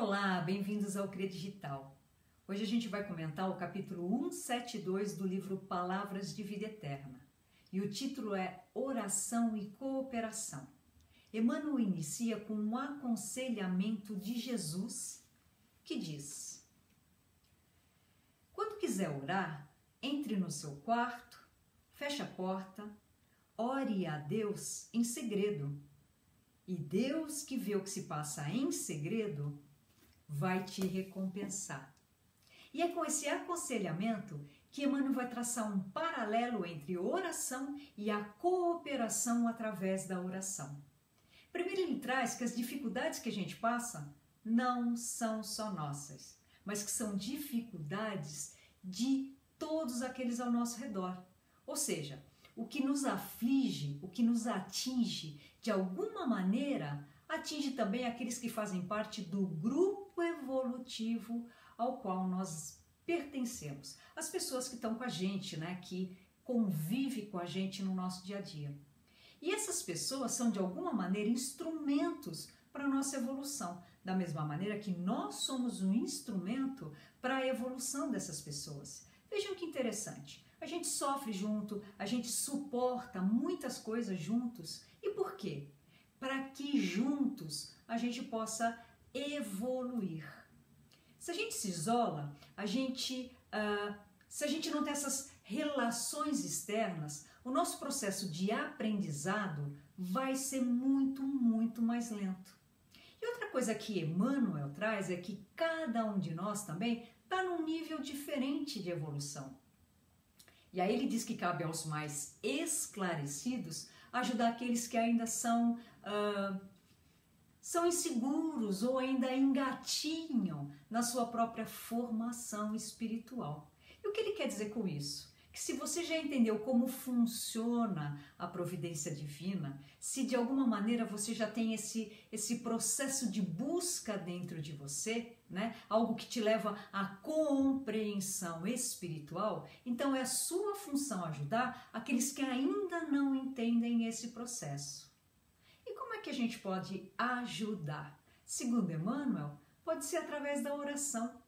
Olá, bem-vindos ao CRE Digital. Hoje a gente vai comentar o capítulo 172 do livro Palavras de Vida Eterna. E o título é Oração e Cooperação. Emmanuel inicia com um aconselhamento de Jesus que diz: quando quiser orar, entre no seu quarto, feche a porta, ore a Deus em segredo. E Deus, que vê o que se passa em segredo, vai te recompensar. E é com esse aconselhamento que Emmanuel vai traçar um paralelo entre oração e a cooperação através da oração. Primeiro ele traz que as dificuldades que a gente passa não são só nossas, mas que são dificuldades de todos aqueles ao nosso redor. Ou seja, o que nos aflige, o que nos atinge, de alguma maneira, atinge também aqueles que fazem parte do grupo evolutivo ao qual nós pertencemos. As pessoas que estão com a gente, que convivem com a gente no nosso dia a dia. E essas pessoas são, de alguma maneira, instrumentos para a nossa evolução. Da mesma maneira que nós somos um instrumento para a evolução dessas pessoas. Vejam que interessante. A gente sofre junto, a gente suporta muitas coisas juntos. E por quê? Para que juntos a gente possa evoluir. Se a gente se isola, se a gente não tem essas relações externas, o nosso processo de aprendizado vai ser muito mais lento. E outra coisa que Emmanuel traz é que cada um de nós também está num nível diferente de evolução. E aí ele diz que cabe aos mais esclarecidos ajudar aqueles que ainda são inseguros ou ainda engatinham na sua própria formação espiritual. E o que ele quer dizer com isso? Que se você já entendeu como funciona a providência divina, se de alguma maneira você já tem esse processo de busca dentro de você, algo que te leva à compreensão espiritual, então é a sua função ajudar aqueles que ainda não entendem esse processo. E como é que a gente pode ajudar? Segundo Emmanuel, pode ser através da oração.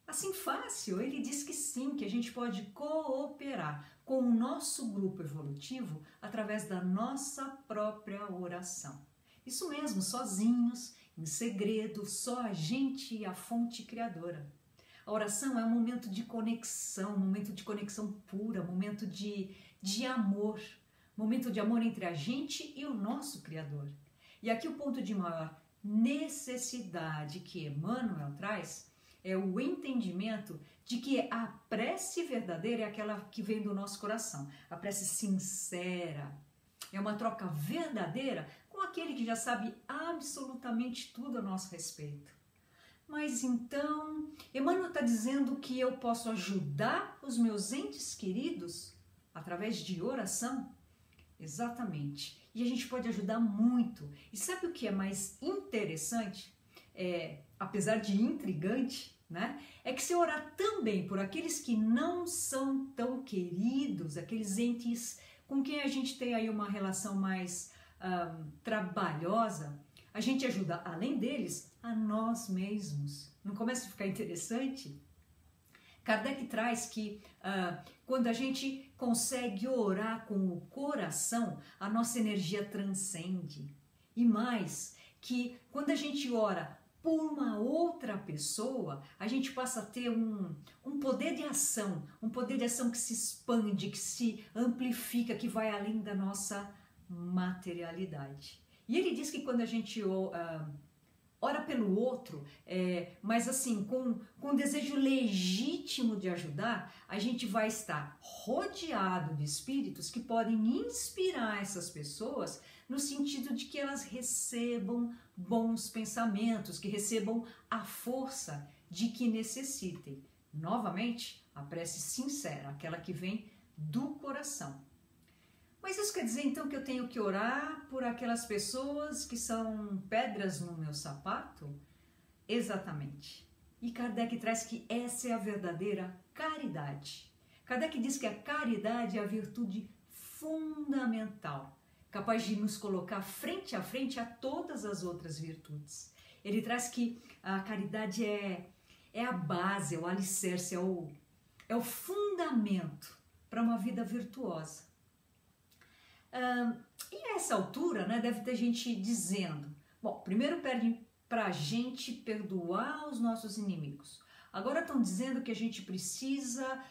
Assim fácil, ele diz que sim, que a gente pode cooperar com o nosso grupo evolutivo através da nossa própria oração. Isso mesmo, sozinhos, em segredo, só a gente e a fonte criadora. A oração é um momento de conexão pura, momento de amor, momento de amor entre a gente e o nosso Criador. E aqui o ponto de maior necessidade que Emmanuel traz é o entendimento de que a prece verdadeira é aquela que vem do nosso coração. A prece sincera é uma troca verdadeira com aquele que já sabe absolutamente tudo a nosso respeito. Mas então, Emmanuel está dizendo que eu posso ajudar os meus entes queridos através de oração? Exatamente. E a gente pode ajudar muito. E sabe o que é mais interessante? Apesar de intrigante, é que se orar também por aqueles que não são tão queridos, aqueles entes com quem a gente tem aí uma relação mais trabalhosa, a gente ajuda, além deles, a nós mesmos. Não começa a ficar interessante? Kardec traz que quando a gente consegue orar com o coração, a nossa energia transcende. E mais, que quando a gente ora por uma outra pessoa, a gente passa a ter um poder de ação, que se expande, que se amplifica, que vai além da nossa materialidade. E ele diz que quando a gente ora pelo outro, mas assim, com um desejo legítimo de ajudar, a gente vai estar rodeado de espíritos que podem inspirar essas pessoas no sentido de que elas recebam bons pensamentos, que recebam a força de que necessitem. Novamente, a prece sincera, aquela que vem do coração. Mas isso quer dizer então que eu tenho que orar por aquelas pessoas que são pedras no meu sapato? Exatamente. E Kardec traz que essa é a verdadeira caridade. Kardec diz que a caridade é a virtude fundamental, capaz de nos colocar frente a frente a todas as outras virtudes. Ele traz que a caridade é a base, é o alicerce, é o fundamento para uma vida virtuosa. E a essa altura, né, deve ter gente dizendo, bom, primeiro pede para a gente perdoar os nossos inimigos. Agora estão dizendo que a gente precisa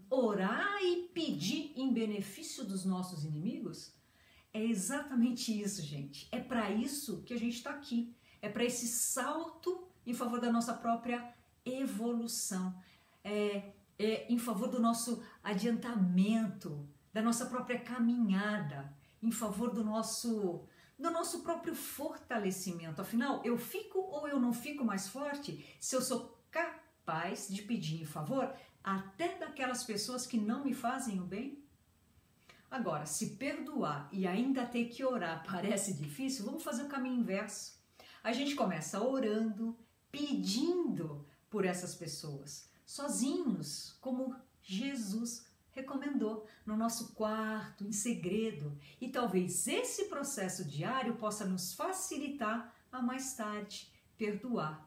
orar e pedir em benefício dos nossos inimigos? É exatamente isso, gente. É para isso que a gente está aqui. É para esse salto em favor da nossa própria evolução. Em favor do nosso adiantamento, da nossa própria caminhada, em favor do nosso próprio fortalecimento. Afinal, eu fico ou eu não fico mais forte se eu sou capaz de pedir em favor até daquelas pessoas que não me fazem o bem? Agora, se perdoar e ainda ter que orar parece difícil, vamos fazer o caminho inverso. A gente começa orando, pedindo por essas pessoas, sozinhos, como Jesus recomendou, no nosso quarto, em segredo. E talvez esse processo diário possa nos facilitar a mais tarde perdoar.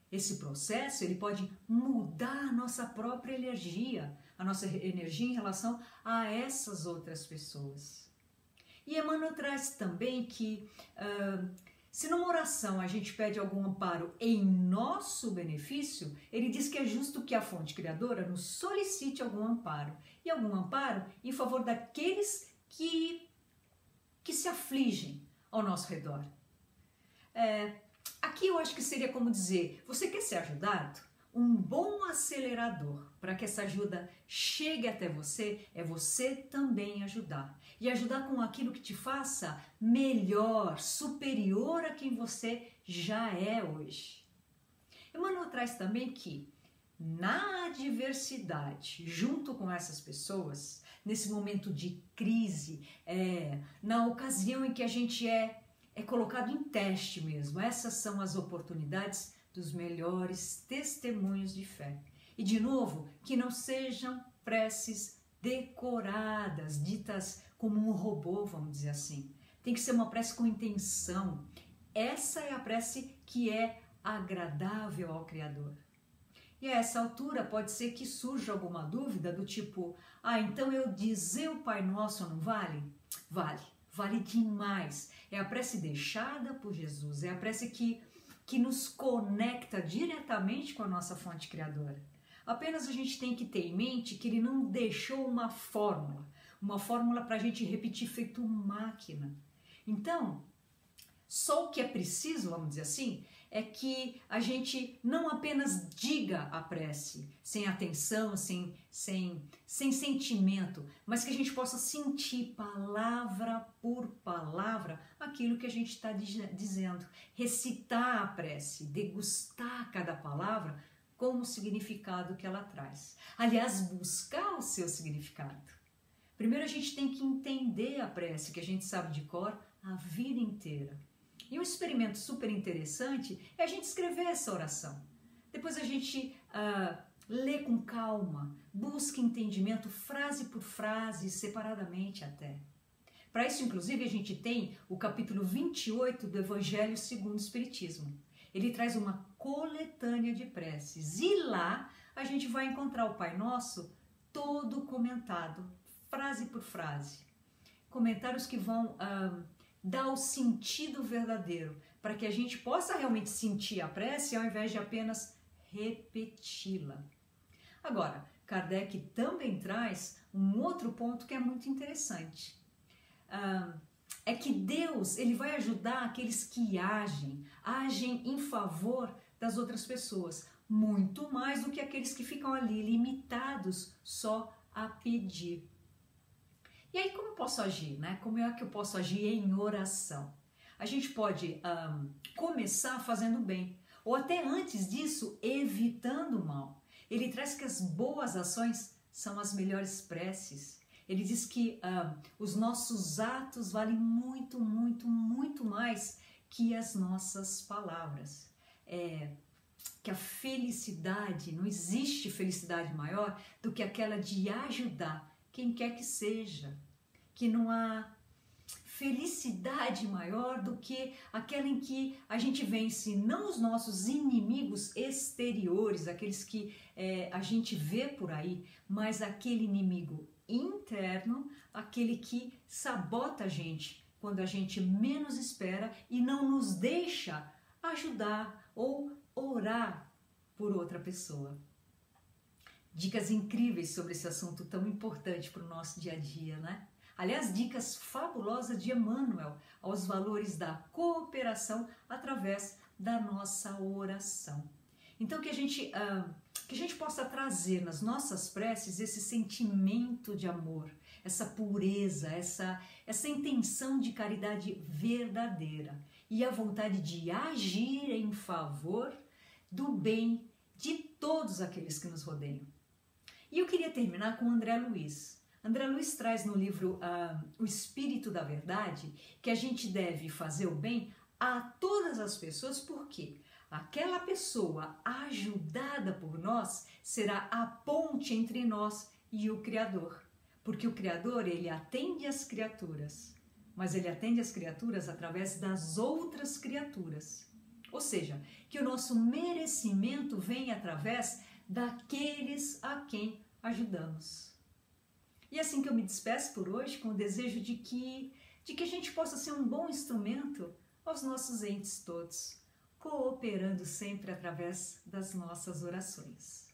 Esse processo ele pode mudar a nossa própria energia, a nossa energia em relação a essas outras pessoas. E Emmanuel traz também que se numa oração a gente pede algum amparo em nosso benefício, ele diz que é justo que a fonte criadora nos solicite algum amparo. E algum amparo em favor daqueles que se afligem ao nosso redor. Aqui eu acho que seria como dizer, você quer ser ajudado? Um bom acelerador para que essa ajuda chegue até você é você também ajudar. E ajudar com aquilo que te faça melhor, superior a quem você já é hoje. Emmanuel traz também que na adversidade, junto com essas pessoas, nesse momento de crise, na ocasião em que a gente é colocado em teste mesmo, essas são as oportunidades dos melhores testemunhos de fé. E de novo, que não sejam preces decoradas, ditas como um robô, vamos dizer assim. Tem que ser uma prece com intenção. Essa é a prece que é agradável ao Criador. E a essa altura pode ser que surja alguma dúvida do tipo, então eu dizer o Pai Nosso não vale? Vale demais. É a prece deixada por Jesus, é a prece que nos conecta diretamente com a nossa fonte criadora. Apenas a gente tem que ter em mente que ele não deixou uma fórmula para a gente repetir feito máquina. Então, só o que é preciso, vamos dizer assim, é que a gente não apenas diga a prece, sem atenção, sem sentimento, mas que a gente possa sentir palavra por palavra aquilo que a gente está dizendo, recitar a prece, degustar cada palavra com o significado que ela traz. Aliás, buscar o seu significado. Primeiro a gente tem que entender a prece, que a gente sabe de cor a vida inteira. E um experimento super interessante é a gente escrever essa oração. Depois a gente lê com calma, busca entendimento frase por frase, separadamente até. Para isso, inclusive, a gente tem o capítulo 28 do Evangelho segundo o Espiritismo. Ele traz uma coletânea de preces e lá a gente vai encontrar o Pai Nosso todo comentado, frase por frase. Comentários que vão dar o sentido verdadeiro, para que a gente possa realmente sentir a prece ao invés de apenas repeti-la. Agora, Kardec também traz um outro ponto que é muito interessante. É que Deus ele vai ajudar aqueles que agem em favor das outras pessoas, muito mais do que aqueles que ficam ali limitados só a pedir. E aí como eu posso agir, né? Como é que eu posso agir em oração? A gente pode começar fazendo bem, ou até antes disso, evitando o mal. Ele traz que as boas ações são as melhores preces. Ele diz que os nossos atos valem muito, muito, muito mais que as nossas palavras. Que a felicidade, não existe felicidade maior do que aquela de ajudar quem quer que seja. Que não há felicidade maior do que aquela em que a gente vence não os nossos inimigos exteriores, aqueles que a gente vê por aí, mas aquele inimigo interno, aquele que sabota a gente quando a gente menos espera e não nos deixa ajudar ou orar por outra pessoa. Dicas incríveis sobre esse assunto tão importante para o nosso dia a dia, né? Aliás, dicas fabulosas de Emmanuel aos valores da cooperação através da nossa oração. Então, que a gente possa trazer nas nossas preces esse sentimento de amor, essa pureza, essa intenção de caridade verdadeira e a vontade de agir em favor do bem de todos aqueles que nos rodeiam. E eu queria terminar com André Luiz. André Luiz traz no livro O Espírito da Verdade que a gente deve fazer o bem a todas as pessoas, porque aquela pessoa ajudada por nós será a ponte entre nós e o Criador. Porque o Criador, ele atende as criaturas, mas ele atende as criaturas através das outras criaturas. Ou seja, que o nosso merecimento vem através daqueles a quem ajudamos. E assim que eu me despeço por hoje, com o desejo de que a gente possa ser um bom instrumento aos nossos entes todos, cooperando sempre através das nossas orações.